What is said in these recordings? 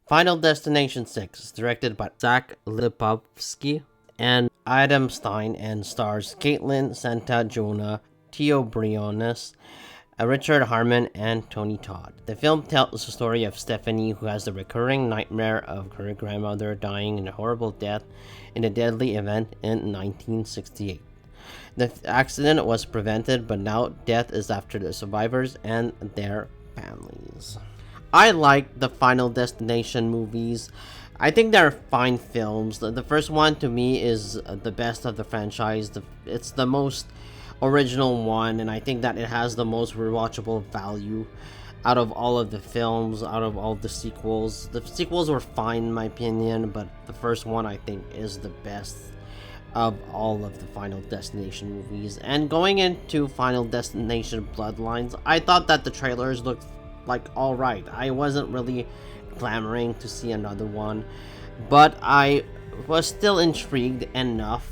Final Destination 6 is directed by Zach Lipovsky and Adam Stein and stars Caitlin Santa Jonah, Tio Briones, Richard Harmon, and Tony Todd. The film tells the story of Stephanie, who has the recurring nightmare of her grandmother dying in a horrible death in a deadly event in 1968. The accident was prevented, but now death is after the survivors and their families. I like the Final Destination movies. I think they're fine films. The first one to me is the best of the franchise. It's the most original one, and I think that it has the most rewatchable value out of all of the films, out of all the sequels. The sequels were fine in my opinion, but the first one I think is the best of all of the Final Destination movies. And going into Final Destination Bloodlines, I thought that the trailers looked like alright. I wasn't really clamoring to see another one, but I was still intrigued enough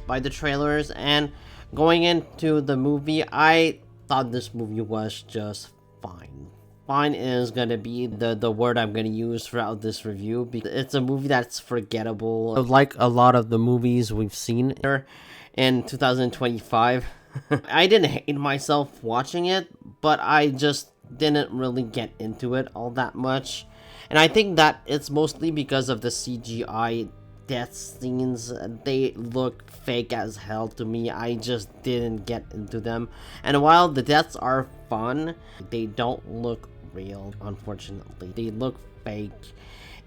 by the trailers, and going into the movie, I thought this movie was just fine. Fine is gonna be the word I'm gonna use throughout this review, because it's a movie that's forgettable. Like a lot of the movies we've seen here in 2025. I didn't hate myself watching it, but I just didn't really get into it all that much. And I think that it's mostly because of the CGI death scenes. They look fake as hell to me. I just didn't get into them. And while the deaths are fun, they don't look real, unfortunately. They look fake,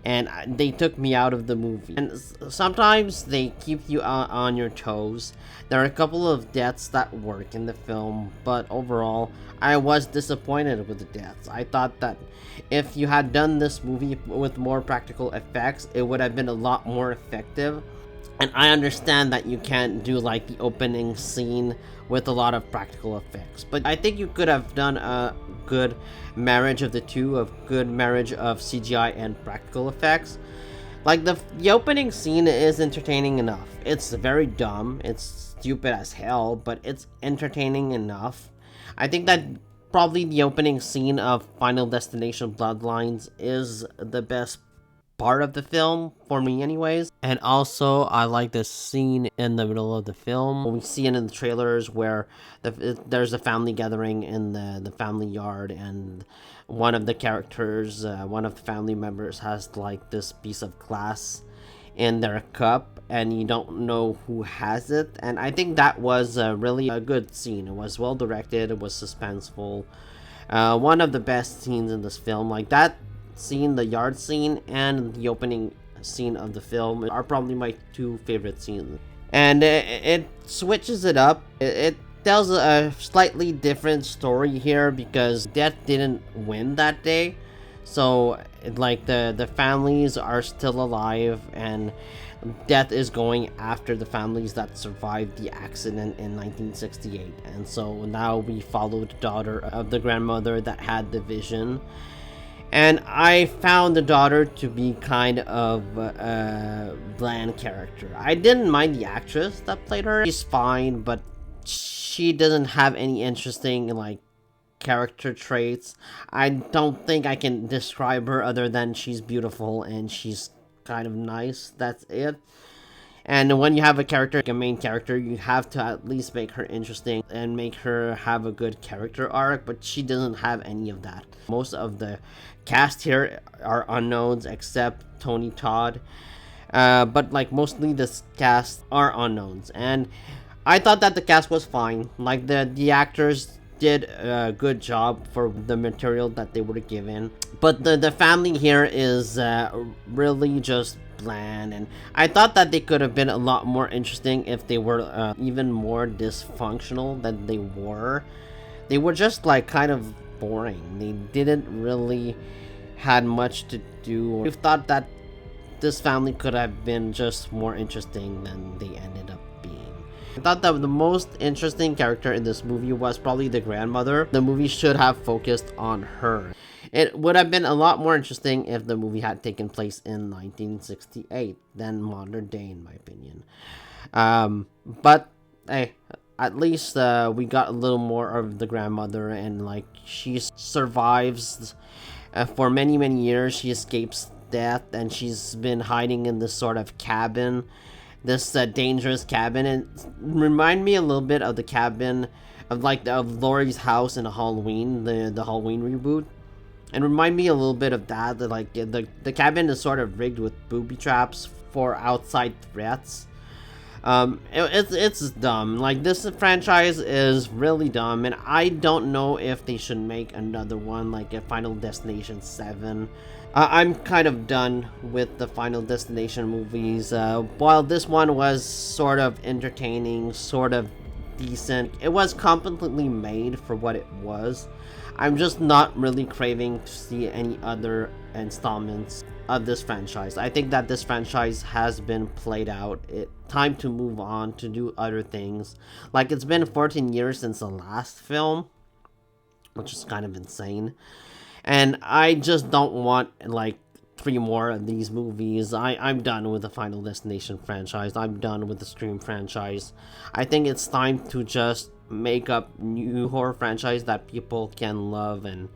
and they took me out of the movie. And sometimes they keep you on your toes. There are a couple of deaths that work in the film, but overall, I was disappointed with the deaths. I thought that if you had done this movie with more practical effects, it would have been a lot more effective. And I understand that you can't do like the opening scene with a lot of practical effects, but I think you could have done a good marriage of the two, of good marriage of CGI and practical effects. Like the opening scene is entertaining enough. It's very dumb, it's stupid as hell, but it's entertaining enough. I think that probably the opening scene of Final Destination Bloodlines is the best part of the film, for me anyways. And also, I like this scene in the middle of the film. We see it in the trailers where there's a family gathering in the family yard, and one of the characters, one of the family members has like this piece of glass in their cup, and you don't know who has it. And I think that was really a good scene. It was well directed, it was suspenseful. One of the best scenes in this film. Like that scene, the yard scene, and the opening scene of the film are probably my two favorite scenes. And it switches it up. It tells a slightly different story here because death didn't win that day. So like the families are still alive, and death is going after the families that survived the accident in 1968. And so now we follow the daughter of the grandmother that had the vision. And I found the daughter to be kind of a bland character. I didn't mind the actress that played her. She's fine, but she doesn't have any interesting like character traits. I don't think I can describe her other than she's beautiful and she's kind of nice. That's it. And when you have a character, like a main character, you have to at least make her interesting and make her have a good character arc, but she doesn't have any of that. Most of the cast here are unknowns except Tony Todd, but like mostly the cast are unknowns, and I thought that the cast was fine. Like the actors did a good job for the material that they were given, but the family here is really just bland, and I thought that they could have been a lot more interesting if they were even more dysfunctional than they were. They were just like kind of boring. They didn't really had much to do. I thought that this family could have been just more interesting than they ended up being. I thought that the most interesting character in this movie was probably the grandmother. The movie should have focused on her. It would have been a lot more interesting if the movie had taken place in 1968 than modern day, in my opinion. But hey, at least we got a little more of the grandmother, and like she survives for many years. She escapes death, and she's been hiding in this sort of cabin, this dangerous cabin, and remind me a little bit of the cabin of Laurie's house in Halloween, the Halloween reboot, and remind me a little bit of that. Like the cabin is sort of rigged with booby traps for outside threats. It's dumb. Like, this franchise is really dumb, and I don't know if they should make another one, like a Final Destination 7. I'm kind of done with the Final Destination movies. While this one was sort of entertaining, sort of decent, it was competently made for what it was. I'm just not really craving to see any other installments of this franchise. I think that this franchise has been played out. Time to move on to do other things. Like, it's been 14 years since the last film, which is kind of insane. And I just don't want like 3 more of these movies. I'm done with the Final Destination franchise. I'm done with the Scream franchise. I think it's time to just make up new horror franchise that people can love and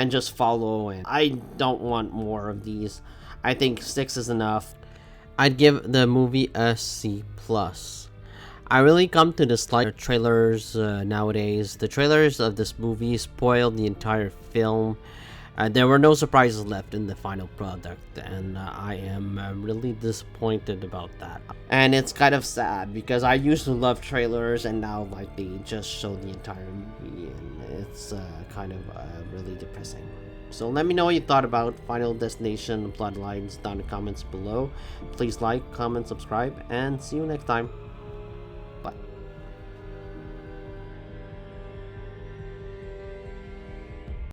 just follow, and I don't want more of these. I think 6 is enough. I'd give the movie a C+. I really come to dislike trailers nowadays. The trailers of this movie spoiled the entire film. There were no surprises left in the final product, and I am really disappointed about that. And it's kind of sad because I used to love trailers, and now like they just show the entire movie, and it's kind of really depressing. So let me know what you thought about Final Destination Bloodlines down in the comments below. Please like, comment, subscribe, and see you next time. Bye.